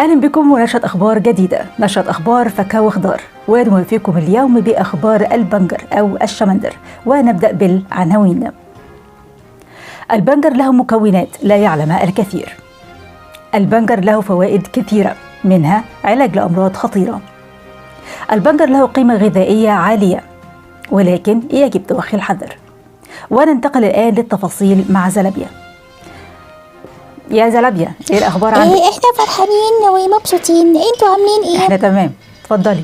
أهلا بكم ونشرة أخبار جديدة، نشرة أخبار فاكهة وخضار، ونوافيكم اليوم بأخبار البنجر أو الشمندر. ونبدأ بالعناوين. البنجر له مكونات لا يعلمها الكثير. البنجر له فوائد كثيرة، منها علاج لأمراض خطيرة. البنجر له قيمة غذائية عالية، ولكن يجب توخي الحذر. وننتقل الآن للتفاصيل مع زلابيا. يا زلابيا، ايه الاخبار عندك؟ احنا فرحانين ومبسوطين، انتوا عاملين ايه؟ احنا تمام، اتفضلي.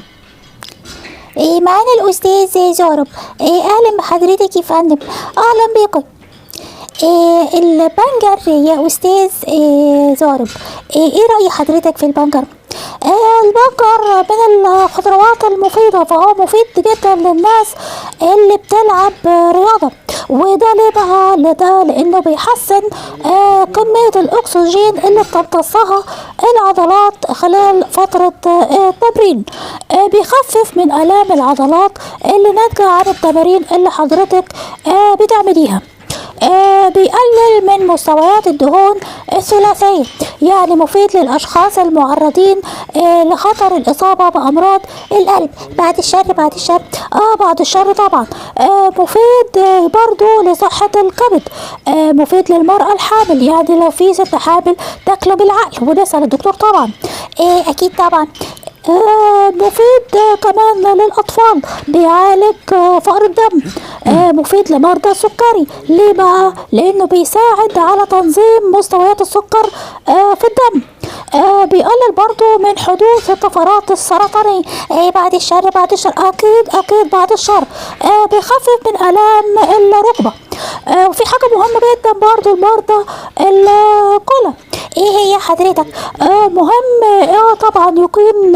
معانا الاستاذ زارب. اهلا بحضرتك يا فندم. اهلا بكم. البنجر يا استاذ زارب، ايه رأي حضرتك في البنجر؟ البنجر من الخضروات المفيدة، فهو مفيد جدا للناس اللي بتلعب رياضة. وده ليه بقى؟ ده لانه بيحسن كمية الاكسجين اللي بتمتصها العضلات خلال فترة التمرين. بيخفف من الام العضلات اللي ناتجة عن التمارين اللي حضرتك بتعمليها. بيقلل من مستويات الدهون الثلاثية، يعني مفيد للأشخاص المعرضين لخطر الإصابة بأمراض القلب. بعد الشر طبعا. مفيد برضو لصحة الكبد. مفيد للمرأة الحامل، يعني لو في ست حامل تاكله بالعقل، ونسأل الدكتور طبعا. أكيد طبعا. مفيد كمان للأطفال، بيعالج فقر الدم. مفيد لمرضى السكري. ليه بقى؟ لأنه بيساعد على تنظيم مستويات السكر في الدم. بيقلل برضو من حدوث الطفرات السرطانية. بعد الشر أكيد بعد الشر. بيخفف من آلام الركبة. وفي حاجة مهمة جدا برضو المرضى الكلى. ايه هي حضرتك؟ مهم طبعا يكون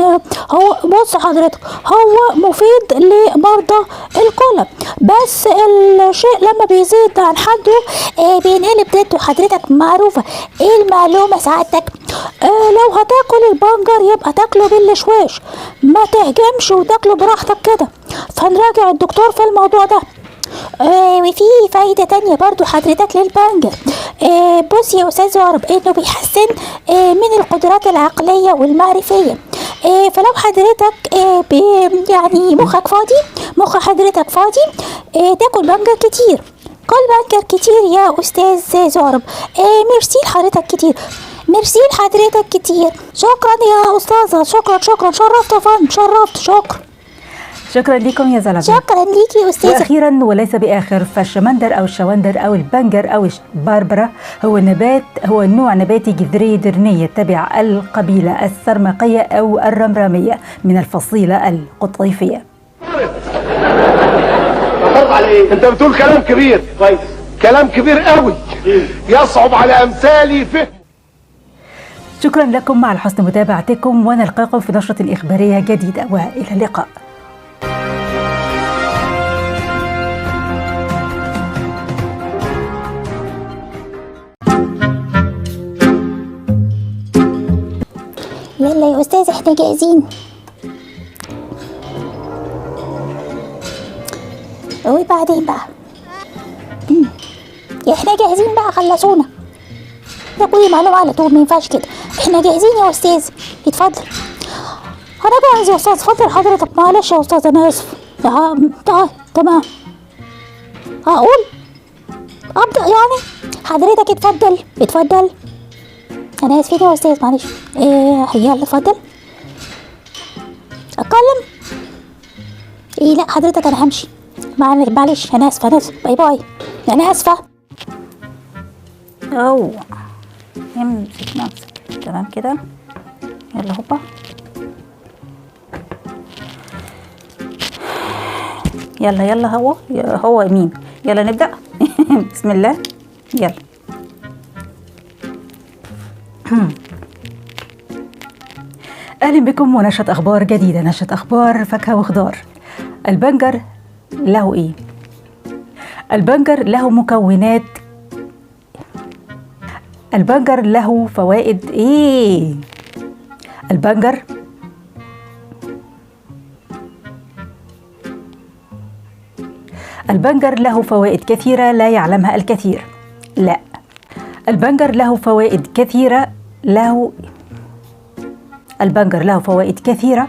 هو، بص حضرتك، هو مفيد لمرضى الكلى، بس الشيء لما بيزيد عن حده بينقلب ضده. حضرتك معروفة ايه المعلومة سعادتك؟ لو هتاكل البنجر يبقى تاكله بالشويش، ما تهجمش وتاكله براحتك كده. فنراجع الدكتور في الموضوع ده. وفي فايدة تانية برضو حضرتك للبنجر. بص يا أستاذ زارب، إنه بيحسن من القدرات العقلية والمعرفية. فلو حضرتك يعني مخ حضرتك فاضي، تاكل بنجر كتير. كل بنجر كتير يا أستاذ زارب. ميرسي لحضرتك كتير. شكرا يا أستاذة، شكرا. شرفت يا فندم، شكرا لكم يا زلابيا. شكرا ليكي يا أستاذة. واخيرا وليس باخر، فالشمندر او الشوندر او البنجر او البربرة هو نوع نباتي جذري درني يتبع القبيلة السرمقية او الرمرامية من الفصيلة القطيفية. انت بتقول كلام كبير، كويس، كلام كبير قوي يصعب على امثالي فهم. شكرا لكم على حسن متابعتكم، ونلقاكم في نشرة إخبارية جديدة، والى اللقاء. يلا يا أستاذ، احنا جاهزين. وبعدين بقى احنا جاهزين بقى، خلصونا. ده كل معلومة على طول، ما ينفعش كده. احنا جاهزين يا أستاذ، اتفضل. أنا جاهز يا أستاذ، اتفضل حضرتك. معلش يا أستاذ، أنا آسف. تمام. هقول أبدأ يعني. حضرتك اتفضل. أنا آسفين يا أستاذ، معلش. يلا اتفضل. أتكلم؟ لا حضرتك، أنا همشي. معلش، أنا آسفة. باي. أنا آسفة. امسك نفسك، تمام كده. يلا هوبا. يلا هو مين؟ يلا نبدأ. بسم الله، يلا. أهلا بكم ونشرة أخبار جديدة، نشرة أخبار فاكهة وخضار. البنجر له إيه؟ البنجر له مكونات. البنجر له فوائد إيه؟ البنجر له فوائد كثيرة لا يعلمها الكثير. لا، البنجر له فوائد كثيرة البنجر له فوائد كثيرة.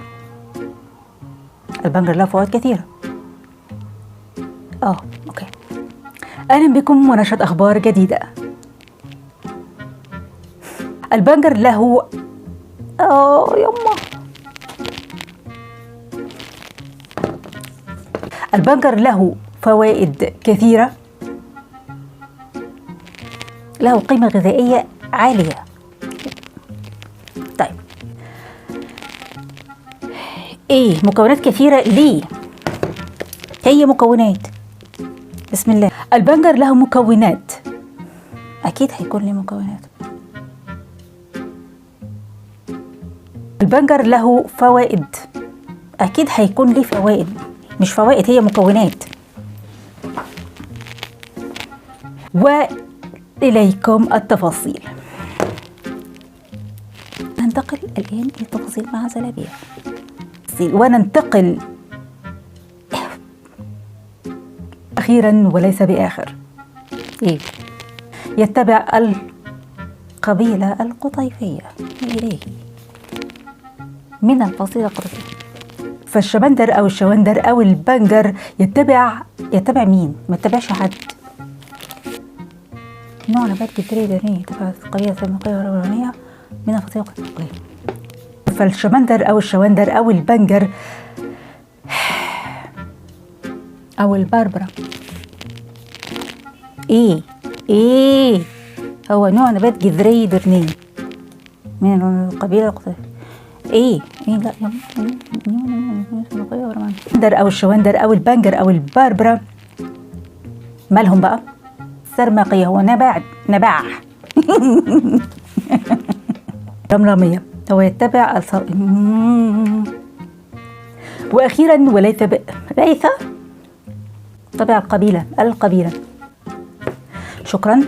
البنجر له فوائد كثيرة. اوكي. اهلا بكم ونشرة اخبار جديدة. البنجر له يما البنجر له فوائد كثيرة، له قيمة غذائية عالية. طيب ايه مكونات كثيرة ليه؟ هي مكونات، بسم الله. البنجر له مكونات، اكيد هيكون له مكونات. البنجر له فوائد، اكيد هيكون له فوائد، مش فوائد، هي مكونات. وإليكم التفاصيل. ننتقل الآن إلى التفاصيل مع زلابية، وننتقل أخيرا وليس بآخر. يتبع القبيلة القطيفية إليه من الفصيلة القطيفية. فالشمندر أو الشوندر أو البنجر يتبع مين؟ ما يتبعش حد. نوع نبات جذري دهني تبع القبيلة السمكية والرمانية من الفصيلة القطيفية. فالشمندر أو الشوندر أو البنجر أو البربرة هو نوع نبات جذري درني من القبيلة القطيفية. لا الشمندر أو الشوندر أو البنجر أو البربرة مالهم بقى؟ سرماقية، هو نباع رمرامية، هو يتبع وأخيرا وليس تبع القبيلة. شكرا.